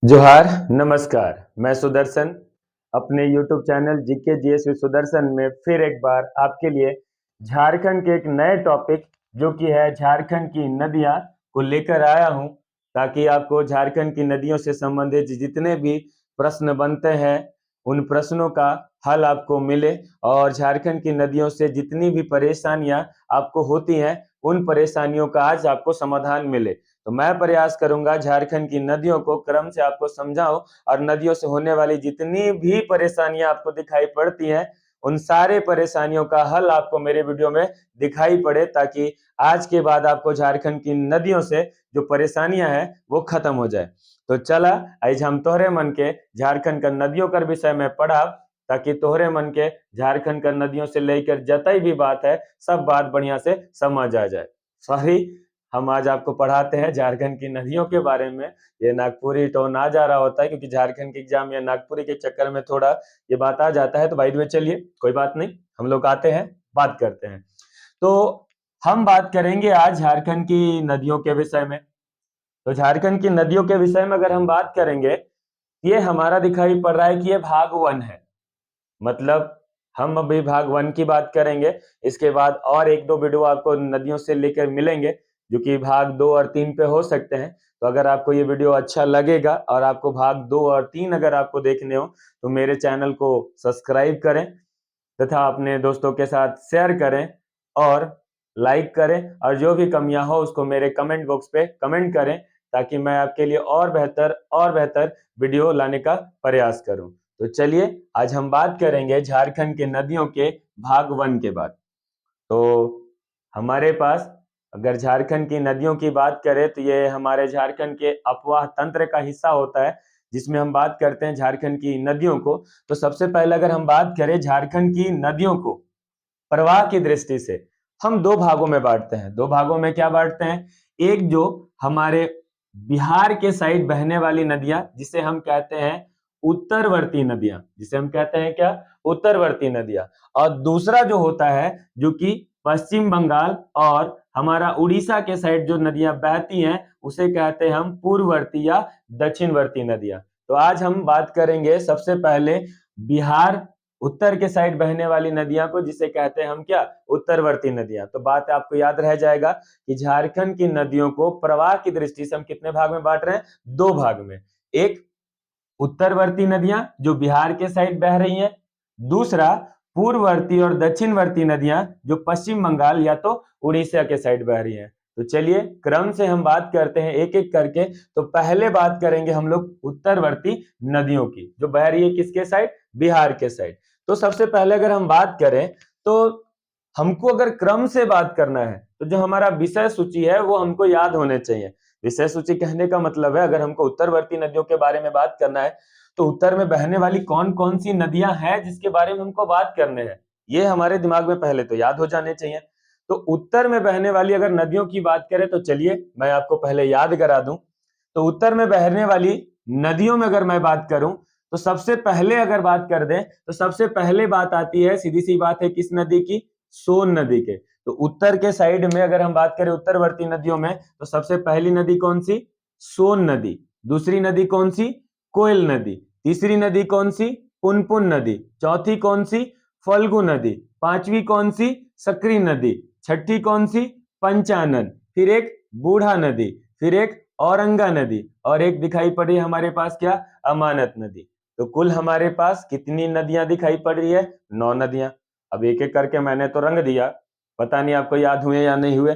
जोहार, नमस्कार। मैं सुदर्शन अपने YouTube channel GK GS with Sudarshan में फिर एक बार आपके लिए झारखंड के एक नए टॉपिक जो कि है झारखंड की नदियां को लेकर आया हूं, ताकि आपको झारखंड की नदियों से संबंधित जितने भी प्रश्न बनते हैं उन प्रश्नों का हल आपको मिले और झारखंड की नदियों से जितनी भी परेशानियां आपको होती हैं उन परेशानियों का आज आपको समाधान मिले। तो मैं प्रयास करूंगा झारखंड की नदियों को क्रम से आपको समझाऊं और नदियों से होने वाली जितनी भी परेशानियां आपको दिखाई पड़ती हैं उन सारे परेशानियों का हल आपको मेरे वीडियो में दिखाई पड़े, ताकि आज के बाद आपको झारखंड की नदियों से जो परेशानियां हैं वो खत्म हो जाए। तो चला आज हम तोहरे मन के झारखंड का नदियों का विषय में पढ़ा, ताकि तोहरे मन के झारखंड का नदियों से लेकर जतई भी बात है सब बात बढ़िया से समझ आ जाए। सॉरी, हम आज आपको पढ़ाते हैं झारखंड की नदियों के बारे में। ये नागपुरी टोन आ जा रहा होता है क्योंकि झारखंड के एग्जाम या नागपुरी के चक्कर में थोड़ा ये बात आ जाता है। तो भाई वे चलिए कोई बात नहीं, हम लोग आते हैं बात करते हैं। तो हम बात करेंगे आज झारखंड की नदियों के विषय में। तो झारखंड की नदियों के विषय में अगर हम बात करेंगे, ये हमारा दिखाई पड़ रहा है कि ये भाग 1 है। मतलब हम अभी भाग 1 की बात करेंगे, इसके बाद और एक दो वीडियो आपको नदियों से लेकर मिलेंगे जो कि भाग 2 और 3 पे हो सकते हैं। तो अगर आपको ये वीडियो अच्छा लगेगा और आपको भाग 2 और 3 अगर आपको देखने हो तो मेरे चैनल को सब्सक्राइब करें तथा अपने दोस्तों के साथ शेयर करें और लाइक करें, और जो भी कमियां हो उसको मेरे कमेंट बॉक्स पे कमेंट करें, ताकि मैं आपके लिए और बेहतर वीडियो लाने का प्रयास करूं। तो चलिए आज हम बात करेंगे झारखंड के नदियों के भाग 1 के बाद। तो हमारे पास अगर झारखंड की नदियों की बात करें तो ये हमारे झारखंड के अपवाह तंत्र का हिस्सा होता है, जिसमें हम बात करते हैं झारखंड की नदियों को। तो सबसे पहले अगर हम बात करें झारखंड की नदियों को प्रवाह की दृष्टि से, हम दो भागों में बांटते हैं। दो भागों में क्या बांटते हैं? एक जो हमारे बिहार के साइड बहने वाली नदियां जिसे हम कहते हैं उत्तरवर्ती नदियां, जिसे हम कहते हैं क्या? उत्तरवर्ती नदियां। और दूसरा जो होता है जो कि पश्चिम बंगाल और हमारा उड़ीसा के साइड जो नदियां बहती हैं उसे कहते हैं हम पूर्ववर्ती या दक्षिणवर्ती नदियां। तो आज हम बात करेंगे सबसे पहले बिहार उत्तर के साइड बहने वाली नदियां को, जिसे कहते हैं हम क्या? उत्तरवर्ती नदियां। तो बात आपको याद रह जाएगा कि झारखंड की नदियों को प्रवाह की दृष्टि से हम कितने भाग में बांट रहे हैं? दो भाग में। एक उत्तरवर्ती नदियां जो बिहार के साइड बह रही हैं, दूसरा पूर्ववर्ती और दक्षिणवर्ती नदियां जो पश्चिम बंगाल या तो उड़ीसा के साइड बह रही हैं। तो चलिए क्रम से हम बात करते हैं एक एक करके। तो पहले बात करेंगे हम लोग उत्तरवर्ती नदियों की जो बह रही है किसके साइड? बिहार के साइड। तो सबसे पहले अगर हम बात करें तो हमको अगर क्रम से बात करना है तो जो हमारा विषय सूची है वो हमको याद होने चाहिए। विषय सूची कहने का मतलब है अगर हमको उत्तरवर्ती नदियों के बारे में बात करना है तो उत्तर में बहने वाली कौन कौन सी नदियां हैं जिसके बारे में हमको बात करने हैं, ये हमारे दिमाग में पहले तो याद हो जाने चाहिए। तो उत्तर में बहने वाली अगर नदियों की बात करें तो चलिए मैं आपको पहले याद करा दूं। तो उत्तर में बहने वाली नदियों में अगर मैं बात करूं तो सबसे पहले अगर बात कर दें तो सबसे पहले बात आती है, सीधी सी बात है, किस नदी की? सोन नदी के। तो उत्तर के साइड में अगर हम बात करें उत्तरवर्ती नदियों में तो सबसे पहली नदी कौन सी? सोन नदी। दूसरी नदी कौन सी? कोयल नदी। तीसरी नदी कौन सी? पुनपुन नदी। चौथी कौन सी? फल्गु नदी। पांचवी कौन सी? सकरी नदी। छठी कौन सी? पंचानन। फिर एक बूढ़ा नदी, फिर एक औरंगा नदी, और एक दिखाई पड़ी हमारे पास क्या? अमानत नदी। तो कुल हमारे पास कितनी नदियां दिखाई पड़ रही है? 9 नदियां। अब एक एक करके मैंने तो रंग दिया, पता नहीं आपको याद हुए या नहीं हुए।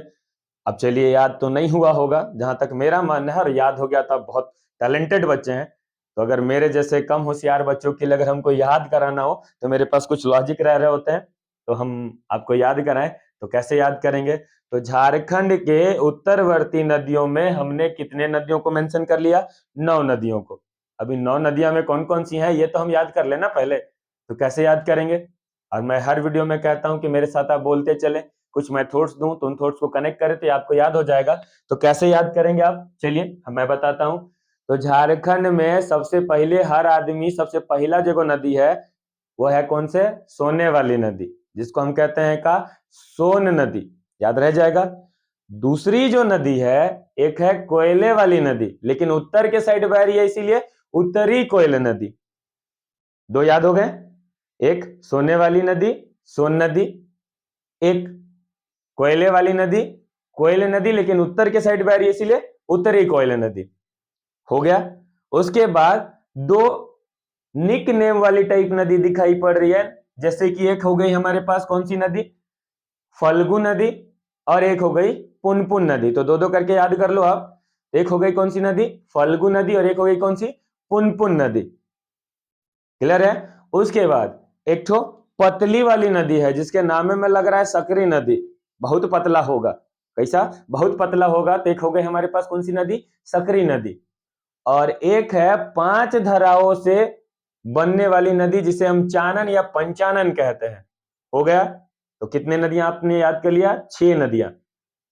अब चलिए याद तो नहीं हुआ होगा जहां तक मेरा मानना है, और याद हो गया तो आप बहुत टैलेंटेड बच्चे हैं। तो अगर मेरे जैसे कम होशियार बच्चों के लिए अगर हमको याद कराना हो तो मेरे पास कुछ लॉजिक रह रहे होते हैं, तो हम आपको याद कराएं। तो कैसे याद करेंगे? तो झारखंड के उत्तरवर्ती नदियों में हमने कितने नदियों को मेंशन कर लिया? 9 नदियों को। अभी 9 नदियां में कौन कौन सी हैं ये तो हम याद कर लेना पहले। तो कैसे याद करेंगे? और मैं हर वीडियो में कहता हूं कि मेरे साथ आप बोलते चले, कुछ मैं थॉट्स दूं तो उन थॉट्स को कनेक्ट करें तो आपको याद हो जाएगा। तो कैसे याद करेंगे आप? चलिए मैं बताता हूं। तो झारखंड में सबसे पहले हर आदमी सबसे पहला जो नदी है वो है कौन से? सोने वाली नदी, जिसको हम कहते हैं का सोन नदी। याद रह जाएगा। दूसरी जो नदी है एक है कोयले वाली नदी, लेकिन उत्तर के साइड बह रही है इसीलिए उत्तरी कोयल नदी। दो याद हो गए, एक सोने वाली नदी सोन नदी, एक कोयले वाली नदी कोयल नदी, लेकिन उत्तर के साइड बह रही है इसीलिए उत्तरी कोयल नदी हो गया। उसके बाद दो निक नेम वाली टाइप नदी दिखाई पड़ रही है, जैसे कि एक हो गई हमारे पास कौन सी नदी, फल्गु नदी, और एक हो गई पुनपुन नदी। तो दो दो करके याद कर लो आप, एक हो गई कौन सी नदी, फल्गु नदी, और एक हो गई कौन सी, पुनपुन नदी। क्लियर है। उसके बाद एक ठो पतली वाली नदी है जिसके नाम में लग रहा है सकरी नदी, बहुत पतला होगा। कैसा, बहुत पतला होगा। तो एक हो गई हमारे पास कौन सी नदी, सकरी नदी। और एक है 5 धाराओं से बनने वाली नदी जिसे हम चानन या पंचानन कहते हैं। हो गया। तो कितने नदियां आपने याद कर लिया, 6 नदियां।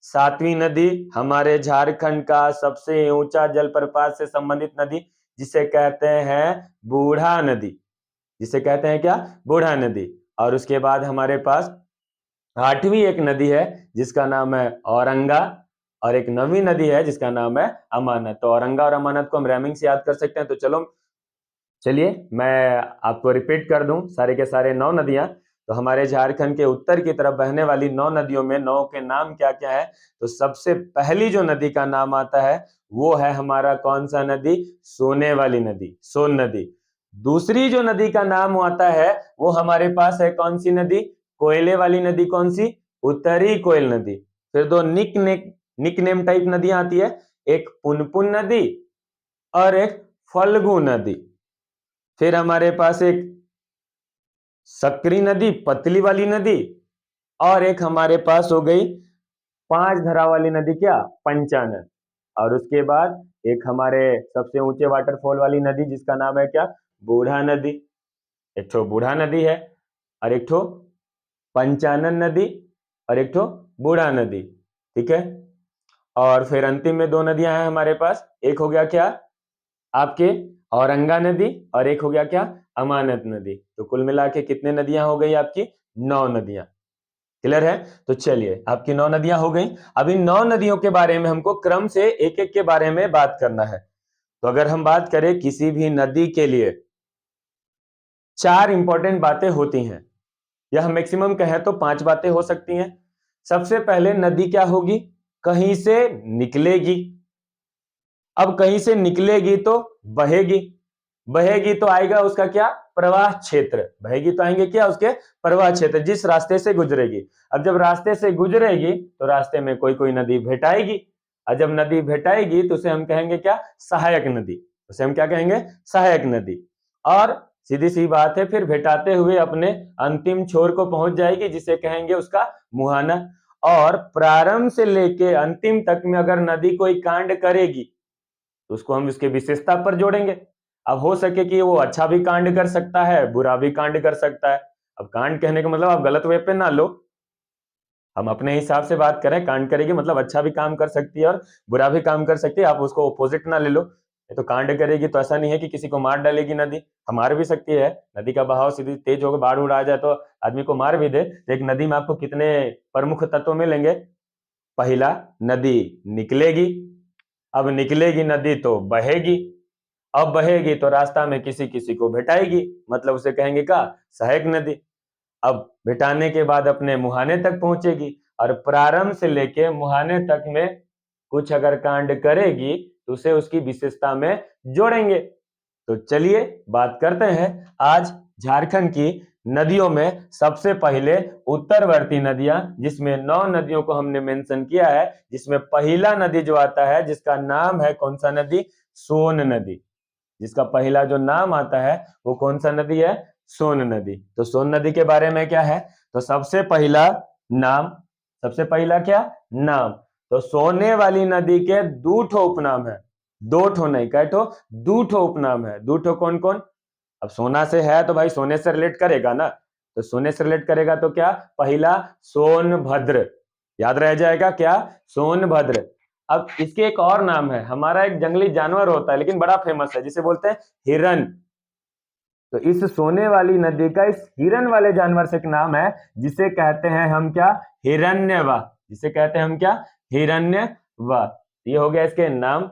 सातवीं नदी हमारे झारखंड का सबसे ऊंचा जलप्रपात से संबंधित नदी जिसे कहते हैं बूढ़ा नदी, जिसे कहते हैं क्या, बूढ़ा नदी। और उसके बाद हमारे पास 8वीं एक नदी है जिसका नाम है औरंगा, और एक 9वीं नदी है जिसका नाम है अमानत। तो औरंगा और अमानत को हम रैमिंग से याद कर सकते हैं। तो चलो चलिए मैं आपको रिपीट कर दूं सारे के सारे 9 नदियां। तो हमारे झारखंड के उत्तर की तरफ बहने वाली 9 नदियों में 9 के नाम क्या क्या है। तो सबसे पहली जो नदी का नाम आता है वो है हमारा कौन सा नदी, सोने वाली नदी, सोन नदी। दूसरी जो नदी का नाम आता है वो हमारे पास है कौन सी नदी, कोयले वाली नदी, कौन सी, उत्तरी कोयल नदी। फिर दो निक नेम टाइप नदियां आती है, एक पुनपुन नदी और एक फल्गु नदी। फिर हमारे पास एक सकरी नदी, पतली वाली नदी, और एक हमारे पास हो गई 5 धरा वाली नदी, क्या, पंचानन। और उसके बाद एक हमारे सबसे ऊंचे वाटरफॉल वाली नदी जिसका नाम है क्या, बूढ़ा नदी। एक ठो बूढ़ा नदी है और एक ठो पंचानन नदी और एक ठो बूढ़ा नदी। ठीक है। और फिर अंतिम में 2 नदियां हैं हमारे पास, एक हो गया क्या आपके औरंगा नदी और एक हो गया क्या, अमानत नदी। तो कुल मिला के कितने नदियां हो गई आपकी, 9 नदियां। क्लियर है। तो चलिए आपकी 9 नदियां हो गई। अब इन 9 नदियों के बारे में हमको क्रम से एक एक के बारे में बात करना है। तो अगर हम बात करें किसी भी नदी के लिए 4 इंपॉर्टेंट बातें होती हैं, यह मैक्सिमम कहें तो 5 बातें हो सकती हैं। सबसे पहले नदी क्या होगी, कहीं से निकलेगी। अब कहीं से निकलेगी तो बहेगी, बहेगी तो आएगा उसका क्या, प्रवाह क्षेत्र। बहेगी तो आएंगे क्या, उसके प्रवाह क्षेत्र, जिस रास्ते से गुजरेगी। अब जब रास्ते से गुजरेगी तो रास्ते में कोई कोई नदी भेटाएगी, और जब नदी भेटाएगी तो उसे हम कहेंगे क्या, सहायक नदी। उसे हम क्या कहेंगे, सहायक नदी। और सीधी सी बात है, फिर भेटाते हुए अपने अंतिम छोर को पहुंच जाएगी जिसे कहेंगे उसका मुहाना। और प्रारंभ से लेके अंतिम तक में अगर नदी कोई कांड करेगी तो उसको हम उसके विशेषता पर जोड़ेंगे। अब हो सके कि वो अच्छा भी कांड कर सकता है, बुरा भी कांड कर सकता है। अब कांड कहने का मतलब आप गलत वे पे ना लो, हम अपने हिसाब से बात करें, कांड करेगी मतलब अच्छा भी काम कर सकती है और बुरा भी काम कर सकती है, आप उसको अपोजिट ना ले लो। ये तो कांड करेगी तो ऐसा नहीं है कि किसी को मार डालेगी नदी, हम मार भी सकती है। नदी का बहाव सीधी तेज होकर बाढ़ उड़ आ जाए तो आदमी को मार भी दे। तो एक नदी में आपको कितने प्रमुख तत्व मिलेंगे, पहला नदी निकलेगी, अब निकलेगी नदी तो बहेगी, अब बहेगी तो रास्ता में किसी किसी को भेटाएगी, मतलब उसे कहेंगे क्या, सहायक नदी। अब भेटाने के बाद अपने मुहाने तक पहुंचेगी, और प्रारंभ से लेके मुहाने तक में कुछ अगर कांड करेगी तो उसे उसकी विशेषता में जोड़ेंगे। तो चलिए बात करते हैं आज झारखंड की नदियों में सबसे पहले उत्तरवर्ती नदियां, जिसमें 9 नदियों को हमने मेंशन किया है, जिसमें पहला नदी जो आता है जिसका नाम है कौन सा नदी, सोन नदी। जिसका पहला जो नाम आता है वो कौन सा नदी है, सोन नदी। तो सोन नदी के बारे में क्या है, तो सबसे पहला नाम, सबसे पहला क्या नाम, तो सोने वाली नदी के 2 ठो उपनाम है, 2 ठो नहीं, कै ठो, 2 ठो उपनाम है। 2 ठो कौन कौन, अब सोना से है तो भाई सोने से रिलेट करेगा ना, तो सोने से रिलेट करेगा तो क्या, पहला सोनभद्र, याद रह जाएगा क्या, सोनभद्र। अब इसके एक और नाम है, हमारा एक जंगली जानवर होता है लेकिन बड़ा फेमस है जिसे बोलते हैं हिरन। तो इस सोने वाली नदी का इस हिरन वाले जानवर से एक नाम है जिसे कहते हैं हम क्या, हिरण्यवा, जिसे कहते हैं हम क्या, हिरण्यवा। ये हो गया इसके नाम।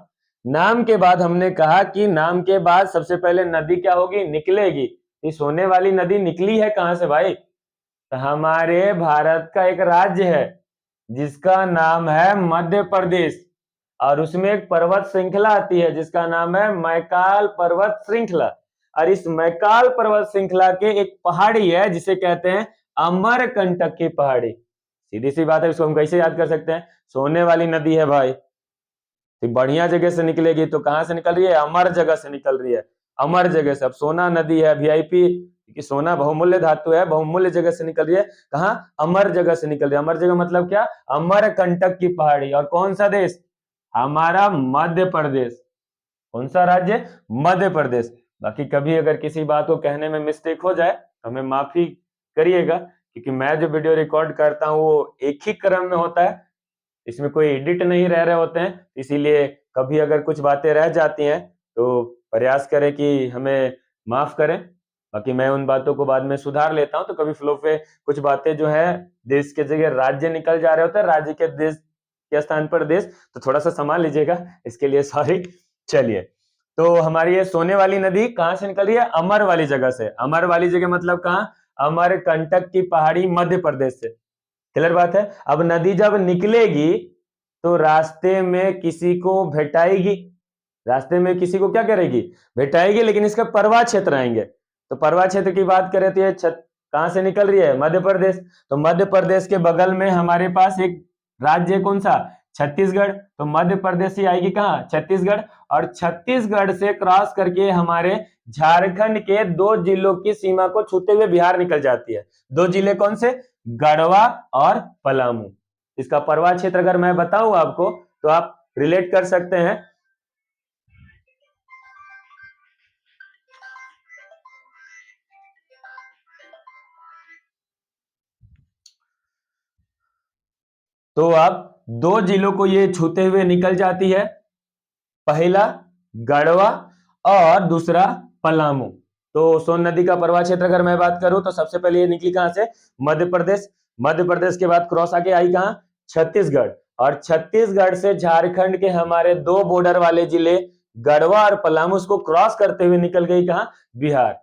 नाम के बाद हमने कहा कि नाम के बाद सबसे पहले नदी क्या होगी, निकलेगी। ये सोने वाली नदी निकली है कहां से भाई, तो हमारे भारत का एक राज्य है जिसका नाम है मध्य प्रदेश, और उसमें एक पर्वत श्रृंखला आती है जिसका नाम है मैकाल पर्वत श्रृंखला। और इस मैकाल पर्वत श्रृंखला के एक पहाड़ी है जिसे कहते हैं अमरकंटक की पहाड़ी। सीधी सी बात है, इसको हम कैसे याद कर सकते हैं, सोने वाली नदी है भाई, तो बढ़िया जगह से निकलेगी, तो कहां से निकल रही है, अमर जगह से निकल रही है, अमर जगह से। अब सोना नदी है वीआईपी, कि सोना बहुमूल्य धातु है, बहुमूल्य जगह से निकल रही है, कहां, अमर जगह से निकल रही है। अमर जगह मतलब क्या, अमरकंटक की पहाड़ी। और कौन सा देश, हमारा मध्य प्रदेश। कौन सा राज्य, मध्य प्रदेश। बाकी कभी अगर किसी बात को कहने में मिस्टेक हो जाए तो हमें माफी करिएगा, क्योंकि मैं जो वीडियो रिकॉर्ड करता हूँ वो एक ही क्रम में होता है, इसमें कोई एडिट नहीं रह रहे होते हैं, इसीलिए कभी अगर कुछ बातें रह जाती हैं तो प्रयास करें कि हमें माफ करें। बाकी मैं उन बातों को बाद में सुधार लेता हूं, तो कभी फ्लो पे कुछ बातें जो है देश के जगह राज्य निकल जा रहे होते हैं, राज्य के देश के स्थान पर देश, तो थोड़ा सा संभाल लीजिएगा, इसके लिए सॉरी। चलिए, तो हमारी ये सोने वाली नदी कहां से निकल रही है, अमर वाली जगह से। अमर वाली जगह मतलब कहां, अमरकंटक की पहाड़ी, मध्य प्रदेश से। क्लियर बात है। अब नदी जब निकलेगी तो रास्ते में किसी को भेटाएगी, रास्ते में किसी को क्या करेगी, भेटाएगी, लेकिन इसका परवा क्षेत्र आएंगे। तो परवा क्षेत्र की बात करें तो ये कहां से निकल रही है, मध्य प्रदेश। तो मध्य प्रदेश के बगल में हमारे पास एक राज्य, कौन सा, छत्तीसगढ़। तो मध्य प्रदेश ही आएगी कहां, छत्तीसगढ़। और छत्तीसगढ़ से क्रॉस करके हमारे झारखंड के 2 जिलों की सीमा को छूते हुए बिहार निकल जाती है। 2 जिले कौन से, गढ़वा और पलामू। इसका परवा क्षेत्र अगर मैं बताऊं आपको तो आप रिलेट कर सकते हैं। तो आप 2 जिलों को ये छूते हुए निकल जाती है, पहला गढ़वा और दूसरा पलामू। तो सोन नदी का प्रवाह क्षेत्र अगर मैं बात करूं तो सबसे पहले ये निकली कहां से, मध्य प्रदेश। मध्य प्रदेश के बाद क्रॉस आके आई कहां, छत्तीसगढ़। और छत्तीसगढ़ से झारखंड के हमारे 2 बॉर्डर वाले जिले गढ़वा और पलामू, उसको क्रॉस करते हुए निकल गई कहां, बिहार।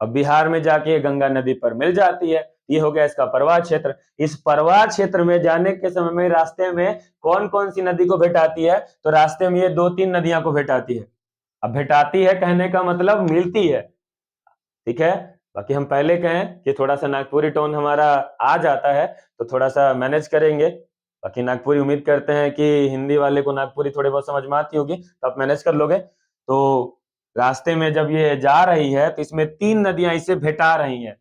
अब बिहार में जाके गंगा नदी पर मिल जाती है। ये हो गया इसका प्रवाह क्षेत्र। इस प्रवाह क्षेत्र में जाने के समय में रास्ते में कौन कौन सी नदी को भेटाती है, तो रास्ते में ये 2-3 नदियां को भेटाती है। अब भेटाती है कहने का मतलब मिलती है, ठीक है। बाकी हम पहले कहें कि थोड़ा सा नागपुरी टोन हमारा आ जाता है, तो थोड़ा सा मैनेज करेंगे। बाकी नागपुरी उम्मीद करते हैं कि हिंदी वाले को नागपुरी थोड़ी बहुत समझ में आती होगी, तो आप मैनेज कर लोगे। तो रास्ते में जब ये जा रही है तो इसमें 3 नदियां इसे भेटा रही हैं।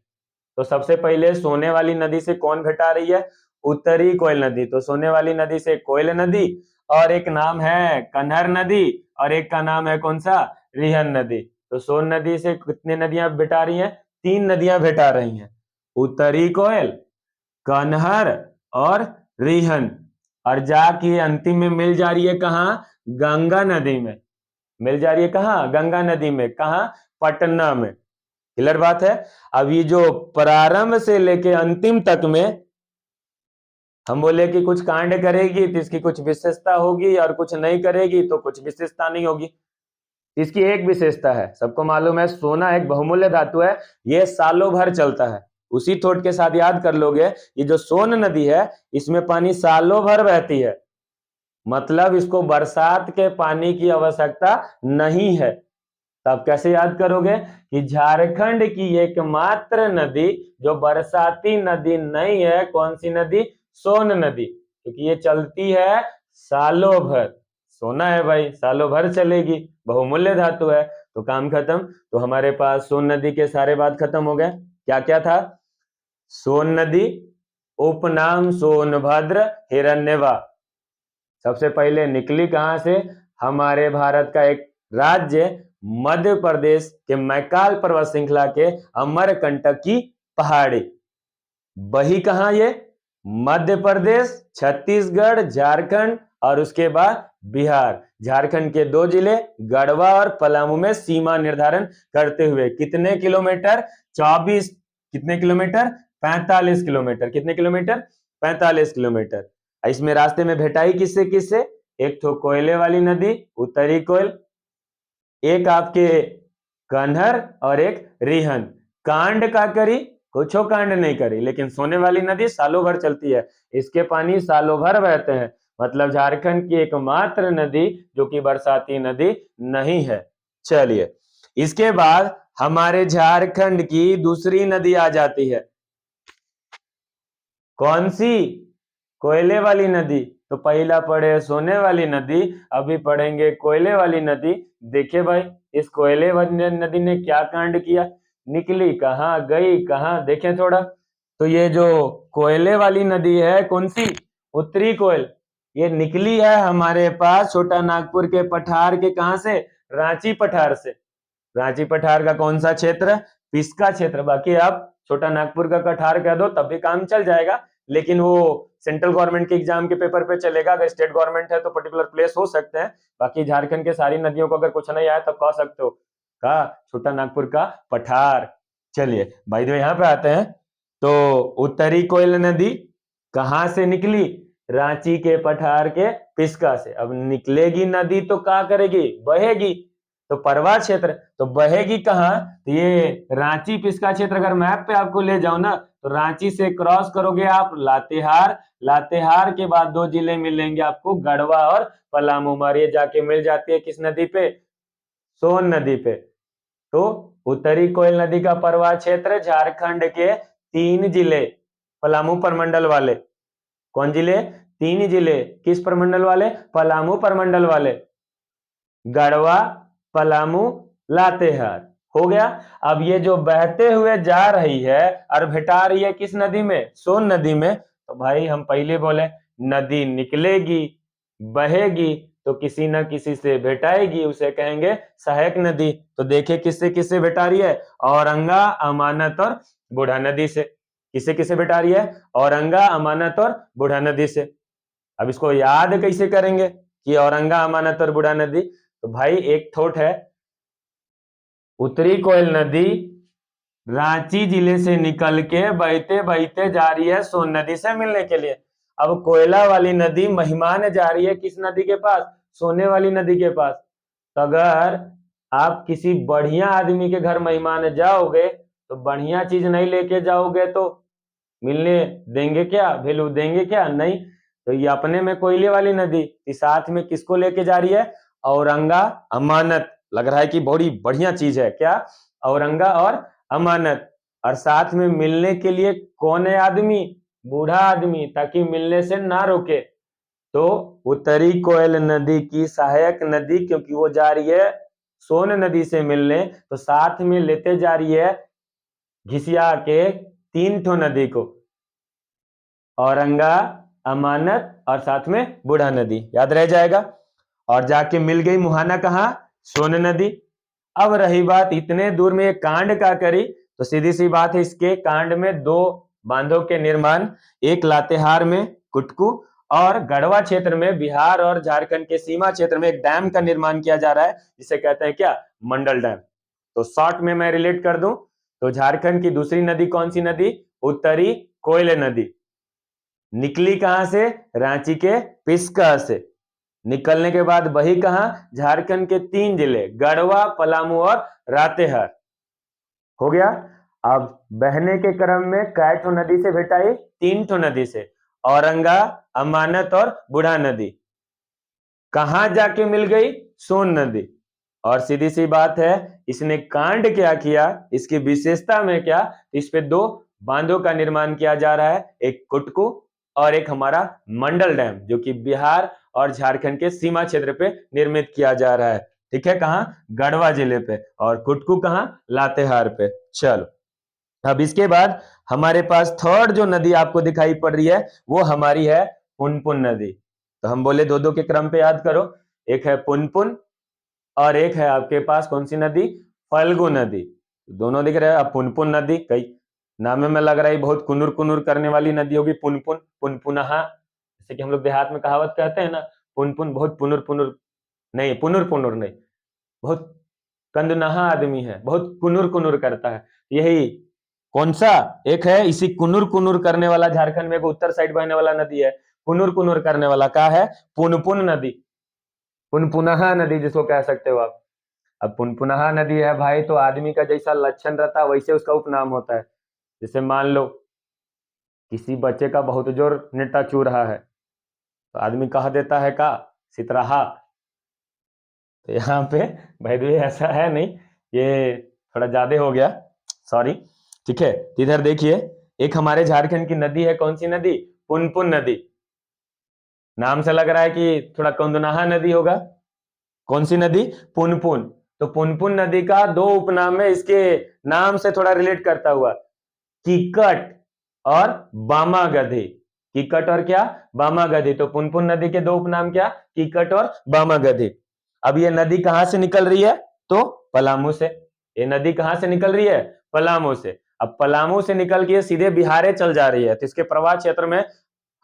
तो सबसे पहले सोने वाली नदी से कौन भेटा रही है, उत्तरी कोयल नदी। तो सोने वाली नदी से कोयल नदी, और एक नाम है कन्हर नदी, और एक का नाम है कौन सा, रिहन नदी। तो सोन नदी से कितने नदियां भेटा रही हैं, 3 नदियां भेटा रही हैं, उत्तरी कोयल, कन्हर और रिहन। और जाके अंतिम में मिल जा रही है कहाँ, गंगा नदी में। मिल जा रही है कहाँ, गंगा नदी में, कहाँ, पटना में। क्लियर बात है। अब ये जो प्रारंभ से लेके अंतिम तक में हम बोले कि कुछ कांड करेगी तो इसकी कुछ विशेषता होगी, और कुछ नहीं करेगी तो कुछ विशेषता नहीं होगी। इसकी एक विशेषता है, सबको मालूम है, सोना एक बहुमूल्य धातु है, ये सालों भर चलता है। उसी थॉट के साथ याद कर लोगे, ये जो सोन नदी है इसमें पानी सालों भर बहती है, मतलब इसको बरसात के पानी की आवश्यकता नहीं है। तो आप कैसे याद करोगे कि झारखंड की एकमात्र नदी जो बरसाती नदी नहीं है, कौन सी नदी, सोन नदी, क्योंकि ये चलती है सालों भर। सोना है भाई, सालों भर चलेगी, बहुमूल्य धातु है। तो काम खत्म। तो हमारे पास सोन नदी के सारे बात खत्म हो गए। क्या क्या था, सोन नदी, उपनाम सोनभद्र, हिरण्यवा। सबसे पहले निकली कहां से, हमारे भारत का एक राज्य मध्य प्रदेश के मैकाल पर्वत श्रृंखला के अमरकंटक की पहाड़ी। वही कहां, ये मध्य प्रदेश, छत्तीसगढ़, झारखंड और उसके बाद बिहार। झारखंड के 2 जिले गढ़वा और पलामू में सीमा निर्धारण करते हुए कितने किलोमीटर, 24, कितने किलोमीटर, 45 किलोमीटर। कितने किलोमीटर, 45 किलोमीटर। इसमें रास्ते में भेटाई किससे किससे, एक तो कोयले वाली नदी उत्तरी कोयल, एक आपके कन्हर और एक रिहन। कांड का करी, कुछ कांड नहीं करी, लेकिन सोने वाली नदी सालों भर चलती है, इसके पानी सालों भर बहते हैं। मतलब झारखंड की एकमात्र नदी जो कि बरसाती नदी नहीं है। चलिए, इसके बाद हमारे झारखंड की दूसरी नदी आ जाती है, कौन सी? कोयले वाली नदी। तो पहला पढ़े सोने वाली नदी, अभी पढ़ेंगे कोयले वाली नदी। देखिए भाई, इस कोयले वाली नदी ने क्या कांड किया, निकली कहाँ, गई कहाँ, देखें थोड़ा। तो ये जो कोयले वाली नदी है, कौन सी? उत्तरी कोयल। ये निकली है हमारे पास छोटा नागपुर के पठार के, कहां से? रांची पठार से। रांची पठार का कौन सा क्षेत्र? पिस्का क्षेत्र। बाकी आप छोटा नागपुर का कठार कह दो तब भी काम चल जाएगा, लेकिन वो सेंट्रल गवर्नमेंट के एग्जाम के पेपर पे चलेगा। अगर स्टेट गवर्नमेंट है तो पर्टिकुलर प्लेस हो सकते हैं। बाकी झारखंड के सारी नदियों को अगर कुछ नहीं आया तब कह सकते हो का छोटा नागपुर का पठार। चलिए भाई, जो यहाँ पे आते हैं, तो उत्तरी कोयल नदी कहां से निकली? रांची के पठार के पिस्का से। अब निकलेगी नदी तो क्या करेगी? बहेगी। तो परवा क्षेत्र, तो बहेगी कहाँ? तो ये रांची पिस्का क्षेत्र अगर मैप पे आपको ले जाओ ना, तो रांची से क्रॉस करोगे आप लातेहार, लातेहार के बाद दो जिले मिलेंगे आपको, गढ़वा और पलामू। ये जाके मिल जाती है किस नदी पे? सोन नदी पे। तो उत्तरी कोयल नदी का परवा क्षेत्र झारखंड के 3 जिले, पलामू प्रमंडल वाले। कौन जिले? 3 जिले। किस प्रमंडल वाले? पलामू प्रमंडल वाले, गढ़वा, पलामू, लातेहार। हो गया। अब ये जो बहते हुए जा रही है और भेटा रही है किस नदी में? सोन नदी में। तो भाई हम पहले बोले नदी निकलेगी, बहेगी, तो किसी न किसी से भेटाएगी, उसे कहेंगे सहायक नदी। तो देखे किससे किससे भेटा रही है? औरंगा, अमानत और बूढ़ा नदी से। किससे किससे भेटा रही है? औरंगा, अमानत और बूढ़ा नदी से। अब इसको याद कैसे करेंगे कि औरंगा, अमानत और बूढ़ा नदी? तो भाई एक थॉट है, उत्तरी कोयल नदी रांची जिले से निकल के बहते बहते जा रही है सोन नदी से मिलने के लिए। अब कोयला वाली नदी महिमान जा रही है किस नदी के पास? सोने वाली नदी के पास। तो अगर आप किसी बढ़िया आदमी के घर मेहमान जाओगे तो बढ़िया चीज नहीं लेके जाओगे तो मिलने देंगे क्या? वैल्यू देंगे क्या? नहीं। तो ये अपने में कोयले वाली नदी, साथ में किसको लेके जा रही है? औरंगा, अमानत। लग रहा है कि बड़ी बढ़िया चीज है क्या? औरंगा और अमानत। और साथ में मिलने के लिए कौन है आदमी? बूढ़ा आदमी, ताकि मिलने से ना रोके। तो उत्तरी कोयल नदी की सहायक नदी, क्योंकि वो जा रही है सोन नदी से मिलने, तो साथ में लेते जा रही है घिसिया के 3 ठो नदी को, औरंगा, अमानत और साथ में बूढ़ा नदी। याद रह जाएगा। और जाके मिल गई मुहाना कहाँ? सोन नदी। अब रही बात इतने दूर में कांड का करी, तो सीधी सी बात है, इसके कांड में 2 बांधों के निर्माण, एक लातेहार में कुटकू और गढ़वा क्षेत्र में बिहार और झारखंड के सीमा क्षेत्र में एक डैम का निर्माण किया जा रहा है, जिसे कहते हैं क्या? मंडल डैम। तो शॉर्ट में मैं रिलेट कर दूं तो झारखंड की दूसरी नदी कौन सी नदी? उत्तरी कोयल नदी। निकली कहां से? रांची के पिस्का से। निकलने के बाद बही कहां? झारखंड के 3 जिले, गढ़वा, पलामू और लातेहार। हो गया। अब बहने के क्रम में कै ठो नदी से भेटाई? 3 ठो नदी से, औरंगा, अमानत और बूढ़ा नदी। कहां जाके मिल गई? सोन नदी। और सीधी सी बात है, इसने कांड क्या किया, इसकी विशेषता में क्या? इस पे 2 बांधों का निर्माण किया जा रहा है, एक कुटकू और एक हमारा मंडल डैम, जो कि बिहार और झारखंड के सीमा क्षेत्र पे निर्मित किया जा रहा है। ठीक है, कहां? गढ़वा जिले पे। और कुटकू कहां? लातेहार पे। चलो, अब इसके बाद हमारे पास थर्ड जो नदी आपको दिखाई पड़ रही है वो हमारी है पुनपुन नदी। तो हम बोले 2-2 के क्रम पे याद करो, एक है पुनपुन और एक है आपके पास कौन सी नदी? फल्गु नदी। दोनों दिख रहे हैं। अब पुनपुन नदी, कई नामे में लग रहा है बहुत कुनुर कुनुर करने वाली नदी होगी। पुनपुन, पुनपुनहा, जैसे कि हम लोग देहात में कहावत कहते हैं ना, पुनपुन बहुत पुनुर पुनुर, नहीं पुनुर पुनुर नहीं, बहुत कंदनहा आदमी है, बहुत कुनुर कुनुर करता है। यही कौन सा एक है इसी कुनुर कुनुर करने वाला, झारखंड में एक उत्तर साइड बहने वाला नदी है, कुनुर कुनुर करने वाला, क्या है? पुनपुन नदी। पुनपुनहा नदी जिसको कह सकते हो आप। अब पुनपुनहा नदी है भाई, तो आदमी का जैसा लक्षण रहता है वैसे उसका उपनाम होता है। जैसे मान लो किसी बच्चे का बहुत जोर नेटा चू रहा है, तो आदमी कह देता है का सितराहा। तो यहाँ पे भाई तो ये ऐसा है नहीं, ये थोड़ा ज्यादा हो गया, सॉरी। ठीक है, तो इधर देखिए, एक हमारे झारखंड की नदी है, कौन सी नदी? पुनपुन नदी। नाम से लग रहा है कि थोड़ा कौंदनाहा नदी होगा। कौन सी नदी? पुनपुन। तो पुनपुन नदी का दो उपनाम है, इसके नाम से थोड़ा रिलेट करता हुआ, कीकट और बामागधी। कीकट और क्या? बामागधी। तो पुनपुन नदी के दो उपनाम क्या? कीकट और बामागधी। अब ये नदी कहां से निकल रही है? तो पलामू से। ये नदी कहां से निकल रही है? पलामू से। अब पलामू से निकल के सीधे बिहारे चल जा रही है, तो इसके प्रवाह क्षेत्र में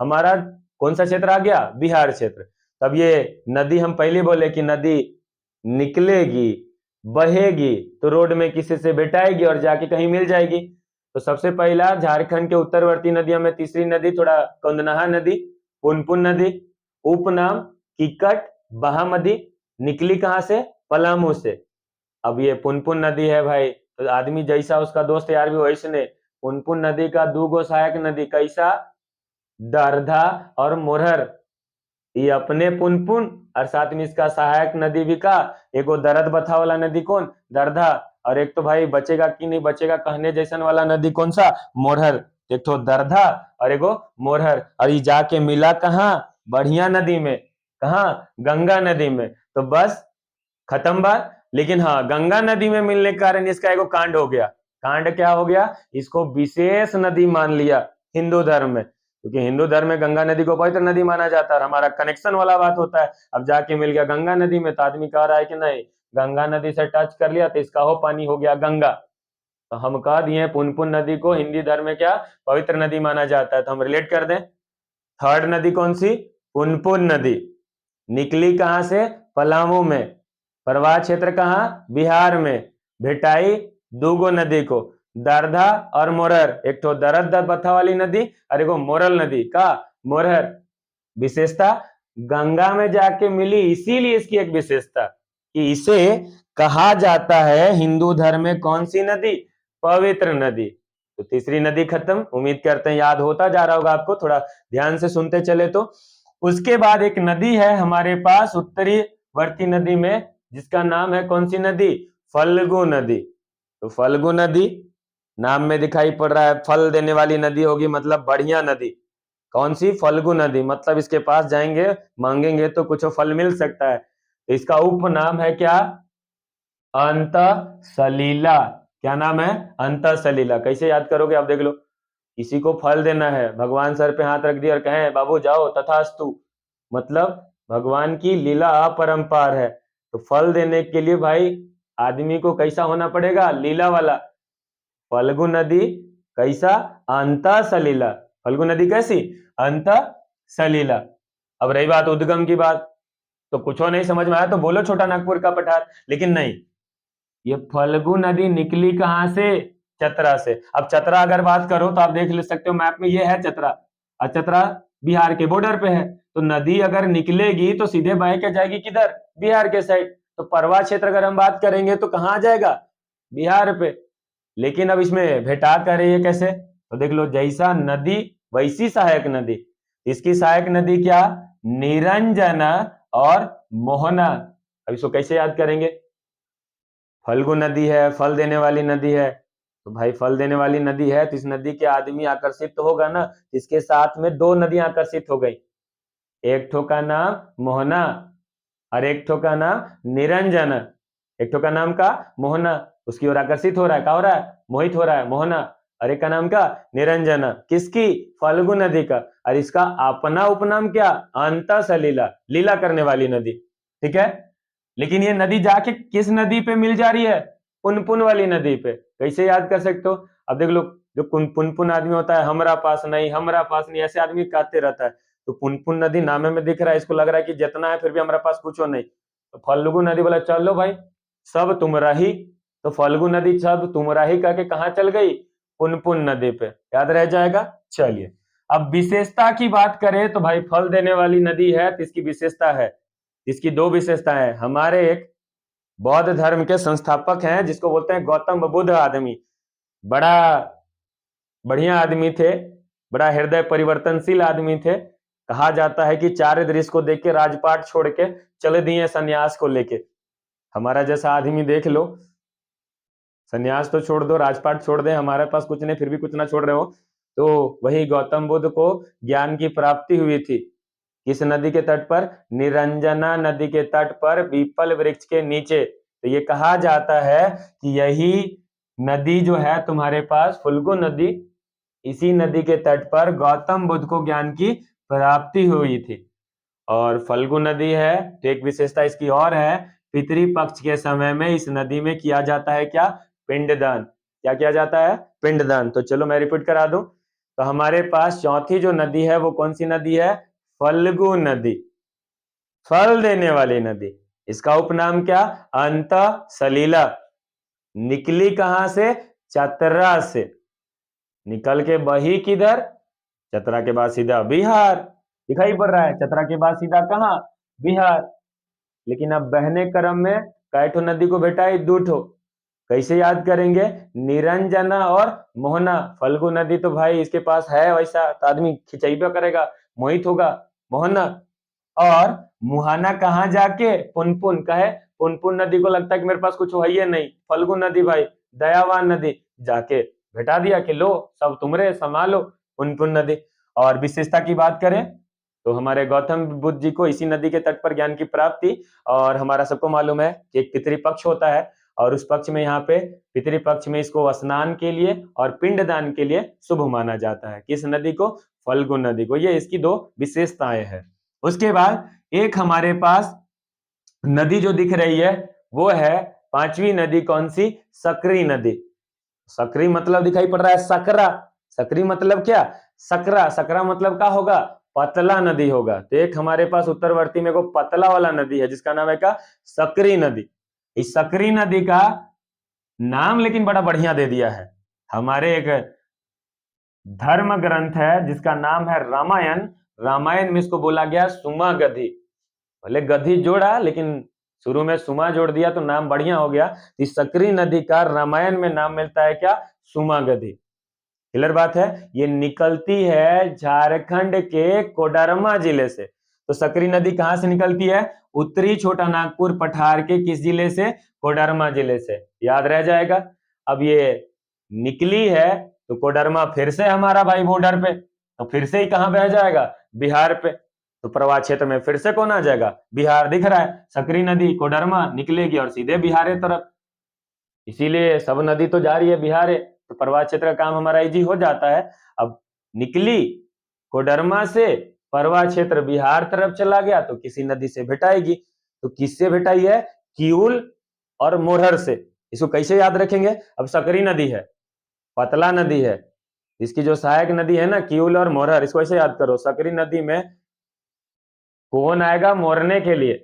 हमारा कौन सा क्षेत्र आ गया? बिहार क्षेत्र। तब ये नदी हम पहले बोले कि नदी निकलेगी, बहेगी, तो रोड में किसी से भेटाएगी और जाके कहीं मिल जाएगी। तो सबसे पहला झारखंड के उत्तरवर्ती नदियों में तीसरी नदी थोड़ा कौंदनाहा नदी, पुनपुन नदी। उपनाम कीकट, बहामदी। निकली कहां से? पलामू से। अब ये पुनपुन नदी है भाई, तो आदमी जैसा उसका दोस्त यार भी वैसने। पुनपुन नदी का दो गो सहायक नदी, कैसा? दरधा और मोरहर। ये अपने पुनपुन और साथ में इसका सहायक नदी भी का, एगो दर्द बथा वाला नदी कौन? दरधा। और एक तो भाई बचेगा कि नहीं बचेगा कहने जैसन वाला नदी कौन सा? मोरहर। एक तो दरधा और एगो मोरहर। और ये जाके मिला कहाँ? बढ़िया नदी में। कहाँ? गंगा नदी में। तो बस खत्म बात। लेकिन हाँ, गंगा नदी में मिलने के कारण इसका एगो कांड हो गया। कांड क्या हो गया? इसको विशेष नदी मान लिया हिंदू धर्म में, क्योंकि हिंदू धर्म में गंगा नदी को पवित्र नदी माना जाता है और हमारा कनेक्शन वाला बात होता है। अब जाके मिल गया गंगा नदी में, तो आदमी कह रहा है कि नहीं, गंगा नदी से टच कर लिया तो इसका हो पानी हो गया गंगा। तो हम कह दिए पुनपुन नदी को हिंदी धर्म में क्या? पवित्र नदी माना जाता है। तो हम रिलेट कर दें, थर्ड नदी कौन सी? पुनपुन नदी। निकली कहां से? पलामू में। प्रवाह क्षेत्र कहां? बिहार में। भेटाई दूगो नदी को, दरधा और मोरर। एक तो दरद बथा वाली नदी और एगो मोरल नदी का मोरहर। विशेषता गंगा में जाके मिली, इसीलिए इसकी एक विशेषता कि इसे कहा जाता है हिंदू धर्म में कौन सी नदी? पवित्र नदी। तो तीसरी नदी खत्म, उम्मीद करते हैं याद होता जा रहा होगा आपको, थोड़ा ध्यान से सुनते चले तो। उसके बाद एक नदी है हमारे पास उत्तरी वर्ती नदी में, जिसका नाम है कौन सी नदी? फल्गु नदी। तो फल्गु नदी नाम में दिखाई पड़ रहा है, फल देने वाली नदी होगी, मतलब बढ़िया नदी। कौन सी? फल्गु नदी। मतलब इसके पास जाएंगे मांगेंगे तो कुछ फल मिल सकता है। तो इसका उपनाम है क्या? अंत सलीला। क्या नाम है? अंत सलीला। कैसे याद करोगे आप देख लो। किसी को फल देना है, भगवान सर पे हाथ रख दिया और कहें बाबू जाओ तथास्तु, मतलब भगवान की लीला अपरंपार है। तो फल देने के लिए भाई आदमी को कैसा होना पड़ेगा? लीला वाला। फल्गु नदी कैसा? अंत सलीला। फल्गु नदी कैसी? अंत सलीला। अब रही बात उद्गम की बात, तो कुछ नहीं समझ में आया तो बोलो छोटा नागपुर का पठार, लेकिन नहीं, ये फल्गु नदी निकली कहां से? चतरा से। अब चतरा अगर बात करो तो आप देख ले सकते हो मैप में, ये है चतरा, और चतरा बिहार के बॉर्डर पे है। तो नदी अगर निकलेगी तो सीधे बह के जाएगी किधर? बिहार के साइड। तो परवा क्षेत्र अगर हम बात करेंगे तो कहां जाएगा? बिहार पे। लेकिन अब इसमें भेटा कर रही है कैसे? तो देख लो, जैसा नदी वैसी सहायक नदी। इसकी सहायक नदी क्या? निरंजन और मोहना। अब इसको कैसे याद करेंगे? फल्गु नदी है, फल देने वाली नदी है, तो भाई फल देने वाली नदी है तो इस नदी के आदमी आकर्षित तो होगा ना। इसके साथ में दो नदियां आकर्षित हो गई, एक ठो का नाम मोहना और एक ठो का नाम निरंजन। एक ठो का नाम का मोहना, उसकी ओर आकर्षित हो रहा है, क्या हो रहा है? मोहित हो रहा है, मोहना। और एक का नाम का निरंजन, किसकी? फल्गु नदी का। और इसका अपना उपनाम क्या? अंत सलीला, लीला करने वाली नदी। ठीक है, लेकिन ये नदी जाके किस नदी पे मिल जा रही है? पुनपुन वाली नदी पे। कैसे याद कर सकते हो? अब देख लो, जो पुनपुन आदमी होता है, हमरा पास नहीं, हमरा पास नहीं, ऐसे आदमी कहते रहता है। तो पुनपुन नदी नामे में दिख रहा है, इसको लग रहा है कि जितना है फिर भी हमारे पास कुछ नहीं। तो फल्गु नदी बोला चलो भाई सब तुमरा ही। तो फल्गु नदी सब तुमरा ही करके कहाँ चल गई? पुनपुन नदी पे। याद रह जाएगा। चलिए, अब विशेषता की बात करें तो भाई फल देने वाली नदी है तो इसकी विशेषता है इसकी दो विशेषताएं हैं। हमारे एक बौद्ध धर्म के संस्थापक हैं जिसको बोलते हैं गौतम बुद्ध आदमी, बड़ा बढ़िया आदमी थे, बड़ा हृदय परिवर्तनशील आदमी थे। कहा जाता है कि चार दृश्य को देख के राजपाट छोड़ के चले दिए सन्यास को लेके। हमारा जैसा आदमी देख लो, सन्यास तो छोड़ दो, राजपाट छोड़ दे, हमारे पास कुछ नहीं फिर भी कुछ ना छोड़ रहे हो। तो वही गौतम बुद्ध को ज्ञान की प्राप्ति हुई थी किस नदी के तट पर? निरंजना नदी के तट पर पीपल वृक्ष के नीचे। तो ये कहा जाता है कि यही नदी जो है तुम्हारे पास फल्गु नदी, इसी नदी के तट पर गौतम बुद्ध को ज्ञान की प्राप्ति हुई थी। और फल्गु नदी है तो एक विशेषता इसकी और है, पितृपक्ष के समय में इस नदी में किया जाता है क्या? पिंडदान। क्या किया जाता है? पिंडदान। तो चलो मैं रिपीट करा दूं। तो हमारे पास चौथी जो नदी है वो कौन सी नदी है? फल्गु नदी, फल देने वाली नदी। इसका उपनाम क्या? अंत सलीला। निकली कहां से? चतरा से। निकल के बही किधर? चतरा के बाद सीधा बिहार। दिखाई पड़ रहा है? चतरा के बाद सीधा कहां? बिहार। लेकिन अब बहने क्रम में कैठो नदी को बेटा दो ठो, कैसे याद करेंगे? निरंजना और मोहना। फल्गु नदी तो भाई इसके पास है वैसा तो आदमी खिंचाई करेगा, मोहित होगा। मोहना और मुहाना कहाँ जाके? पुनपुन। कहे पुनपुन नदी को लगता है कि मेरे पास कुछ है ही नहीं, फल्गु नदी भाई दयावान नदी, जाके भेटा दिया कि लो सब तुमरे संभालो पुनपुन नदी। और विशेषता की बात करें तो हमारे गौतम बुद्ध जी को इसी नदी के तट पर ज्ञान की प्राप्ति। और हमारा सबको मालूम है कि एक पितृपक्ष होता है और उस पक्ष में यहाँ पे पितृपक्ष में इसको स्नान के लिए और पिंडदान के लिए शुभ माना जाता है। किस नदी को? फल्गु नदी को। ये इसकी दो विशेषताएं हैं। उसके बाद एक हमारे पास नदी जो दिख रही है वो है पांचवी नदी, कौन सी? सकरी नदी। सकरी मतलब दिखाई पड़ रहा है सकरा। सकरी मतलब क्या? सकरा। सकरा मतलब क्या होगा? पतला नदी होगा। तो एक हमारे पास उत्तरवर्ती में को पतला वाला नदी है जिसका नाम है क्या? सकरी नदी। इस सकरी नदी का नाम लेकिन बड़ा बढ़िया दे दिया है। हमारे एक धर्म ग्रंथ है जिसका नाम है रामायण। रामायण में इसको बोला गया सुमा गधी। भले गधी जोड़ा लेकिन शुरू में सुमा जोड़ दिया तो नाम बढ़िया हो गया। इस सकरी नदी का रामायण में नाम मिलता है क्या? सुमा गधी। क्लियर बात है? ये निकलती है झारखंड के कोडरमा जिले से। तो सकरी नदी कहां से निकलती है? उत्तरी छोटा नागपुर पठार के किस जिले से? कोडरमा जिले से। याद रह जाएगा। अब ये निकली है तो कोडरमा फिर से हमारा भाई बॉर्डर पे, तो फिर से ही कहां बह जाएगा? बिहार पे। तो प्रवाह क्षेत्र में फिर से कौन आ जाएगा? बिहार दिख रहा है। सकरी नदी कोडरमा निकलेगी और सीधे बिहार की तरफ, इसीलिए सब नदी तो जा रही है बिहार, तो प्रवाह क्षेत्र का काम हमारा इजी हो जाता है। अब निकली कोडरमा से, प्रवाह क्षेत्र बिहार तरफ चला गया तो किसी नदी से भेटाएगी। तो किससे भेटाई है? किऊल और मोरहर से। इसको कैसे याद रखेंगे? अब सकरी नदी है, पतला नदी है, इसकी जो सहायक नदी है ना किऊल और मोरहर, इसको ऐसे याद करो। सकरी नदी में कौन आएगा मोरने के लिए?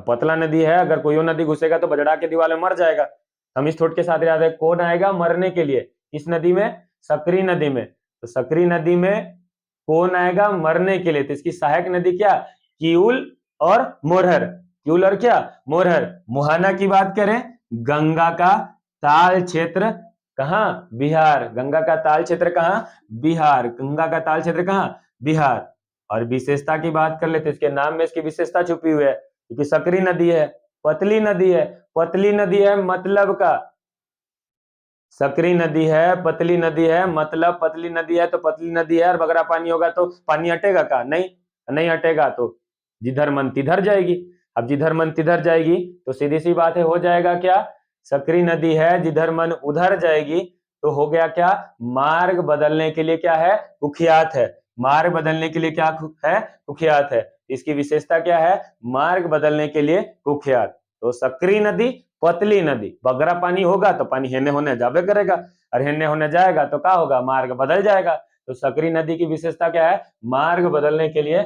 पतला नदी है, अगर कोई और नदी घुसेगा तो बजड़ा के दीवार में मर जाएगा। हम इस थोट के साथ याद है, कौन आएगा मरने के लिए? इस नदी में? सकरी नदी में। तो सकरी नदी में कौन आएगा मरने के लिए? तो इसकी सहायक नदी क्या? किऊल और मोरहर। किऊल और क्या? मोरहर। मुहाना की बात करें, गंगा का ताल क्षेत्र कहां? बिहार। गंगा का ताल क्षेत्र कहां? बिहार। गंगा का ताल क्षेत्र कहां? बिहार। और विशेषता की बात कर ले तो इसके नाम में इसकी विशेषता छुपी हुई है, क्योंकि सकरी नदी है, पतली नदी है। पतली नदी है मतलब का, सकरी नदी है, पतली नदी है मतलब पतली नदी है तो पतली नदी है और बगरा पानी होगा तो पानी हटेगा का? नहीं, नहीं हटेगा। तो जिधर मन तिधर जाएगी। अब जिधर मन तिधर जाएगी तो सीधी सी बात है, हो जाएगा क्या? सकरी नदी है, जिधर मन उधर जाएगी तो हो गया क्या? मार्ग बदलने के लिए क्या है? कुख्यात है। मार्ग बदलने के लिए क्या है? कुख्यात है। इसकी विशेषता क्या है? मार्ग बदलने के लिए कुख्यात। तो सकरी नदी, पतली नदी, बगरा पानी होगा तो पानी हेने होने जाबे करेगा, और हेने होने जाएगा तो क्या होगा? मार्ग बदल जाएगा। तो सकरी नदी की विशेषता क्या है? मार्ग बदलने के लिए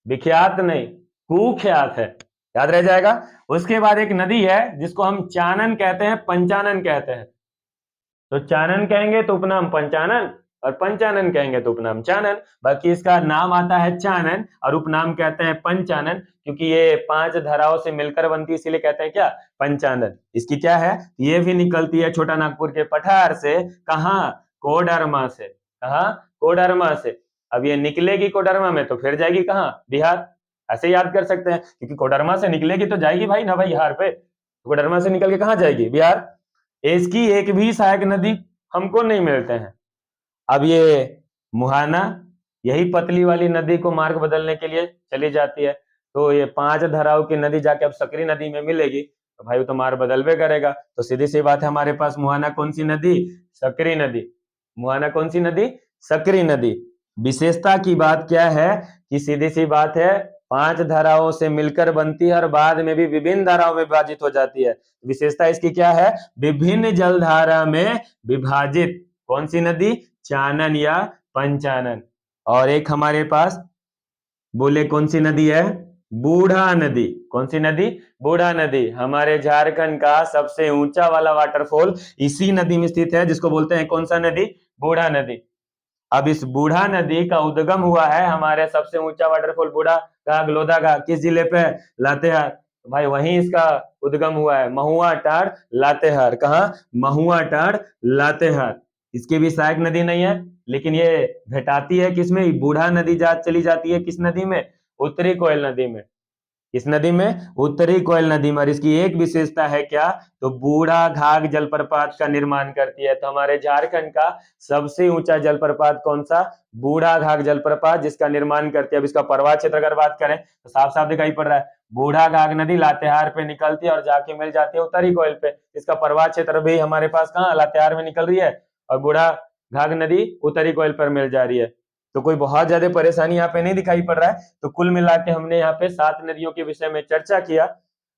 विख्यात नहीं, कुख्यात है। याद रह जाएगा। उसके बाद एक नदी है जिसको हम चानन कहते हैं, पंचानन कहते हैं। तो चानन कहेंगे तो उपनाम पंचानन, और पंचानन कहेंगे तो उपनाम चानन। बाकी इसका नाम आता है चानन और उपनाम कहते हैं पंचानन, क्योंकि ये 5 धाराओं से मिलकर बनती है, इसीलिए कहते हैं क्या, पंचानन। इसकी क्या है, ये भी निकलती है छोटा नागपुर के पठार से। कहाँ, कोडरमा से। कहाँ, कोडरमा से। अब ये निकलेगी कोडरमा में तो फिर जाएगी कहाँ, बिहार। ऐसे याद कर सकते हैं, क्योंकि कोडरमा से निकलेगी तो जाएगी भाई ना भाई बिहार पे, कोडरमा से निकल के कहाँ जाएगी, बिहार। इसकी एक भी सहायक नदी हमको नहीं मिलते हैं। अब ये मुहाना, यही पतली वाली नदी को मार्ग बदलने के लिए चली जाती है। तो ये 5 धाराओं की नदी जाके अब सकरी नदी में मिलेगी तो भाई वो तो मार्ग बदलवे करेगा। तो सीधी सी बात है, हमारे पास मुहाना कौन सी नदी, सकरी नदी। मुहाना कौन सी नदी, सकरी नदी। विशेषता की बात क्या है कि सीधी सी बात है, 5 धाराओं से मिलकर बनती है और बाद में भी विभिन्न धाराओं में विभाजित हो जाती है। विशेषता इसकी क्या है, विभिन्न जलधारा में विभाजित। कौन सी नदी, चानन या पंचानन। और एक हमारे पास बोले कौन सी नदी है, बूढ़ा नदी। कौन सी नदी, बूढ़ा नदी। हमारे झारखंड का सबसे ऊंचा वाला वाटरफॉल इसी नदी में स्थित है, जिसको बोलते हैं कौन सा नदी, बूढ़ा नदी। अब इस बूढ़ा नदी का उद्गम हुआ है, हमारे सबसे ऊंचा वाटरफॉल बूढ़ा घाघ, लोधा घाघ, किस जिले पे, लातेहार। तो भाई वहीं इसका उद्गम हुआ है, महुआ टाड़ लातेहार। कहाँ, महुआ टाड़ लातेहार। इसकी भी सहायक नदी नहीं है, लेकिन ये भेटाती है किसमें, बूढ़ा नदी चली जाती है किस नदी में, उत्तरी कोयल नदी में। इस नदी में, उत्तरी कोयल नदी में। और इसकी एक विशेषता है क्या, तो बूढ़ा घाघ जलप्रपात का निर्माण करती है। तो हमारे झारखंड का सबसे ऊंचा जलप्रपात कौन सा, बूढ़ा घाघ जलप्रपात, जिसका निर्माण करती है। अब इसका प्रवाह क्षेत्र अगर बात करें तो साफ साफ दिखाई पड़ रहा है, बूढ़ा घाघ नदी लातेहार पे निकलती है और जाके मिल जाती है उत्तरी कोयल पे। इसका प्रवाह क्षेत्र भी हमारे पास कहाँ, लातेहार में निकल रही है और बूढ़ा घाघ नदी उत्तरी कोयल पर मिल जा रही है। तो कोई बहुत ज्यादा परेशानी यहाँ पे नहीं दिखाई पड़ रहा है। तो कुल मिला के हमने यहाँ पे 7 नदियों के विषय में चर्चा किया।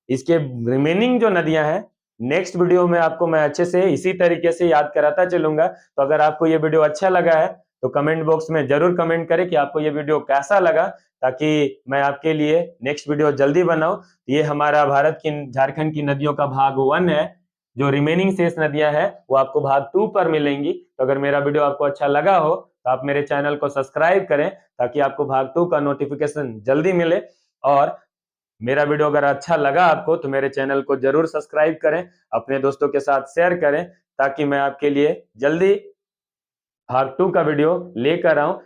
इसके रिमेनिंग जो नदियां हैं, नेक्स्ट वीडियो में आपको मैं अच्छे से इसी तरीके से याद कराता चलूंगा। तो अगर आपको ये वीडियो अच्छा लगा है तो कमेंट बॉक्स में जरूर कमेंट करें कि आपको ये वीडियो कैसा लगा, ताकि मैं आपके लिए नेक्स्ट वीडियो जल्दी बनाऊं। ये हमारा भारत की, झारखंड की नदियों का भाग 1 है। जो रिमेनिंग शेष नदियां हैं वो आपको भाग 2 पर मिलेंगी। तो अगर मेरा वीडियो आपको अच्छा लगा हो तो आप मेरे चैनल को सब्सक्राइब करें, ताकि आपको भाग 2 का नोटिफिकेशन जल्दी मिले। और मेरा वीडियो अगर अच्छा लगा आपको तो मेरे चैनल को जरूर सब्सक्राइब करें, अपने दोस्तों के साथ शेयर करें, ताकि मैं आपके लिए जल्दी भाग 2 का वीडियो लेकर आऊं।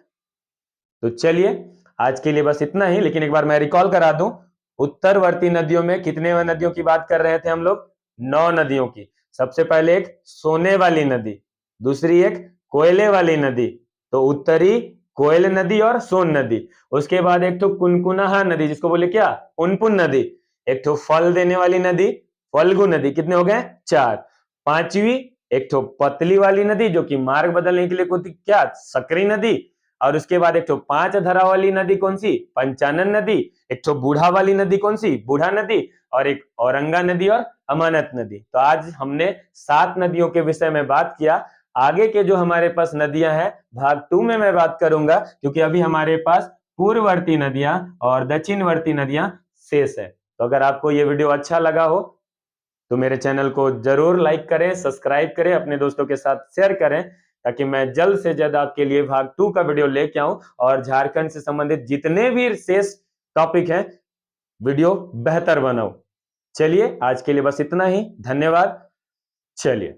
तो चलिए आज के लिए बस इतना ही, लेकिन एक बार मैं रिकॉल करा दूं, उत्तरवर्ती नदियों में कितने नदियों की बात कर रहे थे हम लोग, 9 नदियों की। सबसे पहले एक सोने वाली नदी, दूसरी एक कोयले वाली नदी, तो उत्तरी कोयल नदी और सोन नदी। उसके बाद एक तो कुनकुनाहा नदी, जिसको बोले क्या, पुनपुन नदी। एक तो फल देने वाली नदी, फल्गु नदी। कितने हो गए, 4। पांचवी एक तो पतली वाली नदी, जो कि मार्ग बदलने के लिए होती क्या, सकरी नदी। और उसके बाद एक तो 5 धारा वाली नदी कौन सी, पंचानन नदी। एक तो बूढ़ा वाली नदी कौन सी, बूढ़ा नदी। और एक औरंगा नदी और अमानत नदी। तो आज हमने 7 नदियों के विषय में बात किया। आगे के जो हमारे पास नदियां हैं भाग 2 में मैं बात करूंगा, क्योंकि अभी हमारे पास पूर्ववर्ती नदियां और दक्षिणवर्ती नदियां शेष है। तो अगर आपको ये वीडियो अच्छा लगा हो तो मेरे चैनल को जरूर लाइक करें, सब्सक्राइब करें, अपने दोस्तों के साथ शेयर करें, ताकि मैं जल्द से जल्द आपके लिए भाग 2 का वीडियो लेके आऊं और झारखंड से संबंधित जितने भी शेष टॉपिक हैं वीडियो बेहतर बनाऊं। चलिए आज के लिए बस इतना ही, धन्यवाद। चलिए।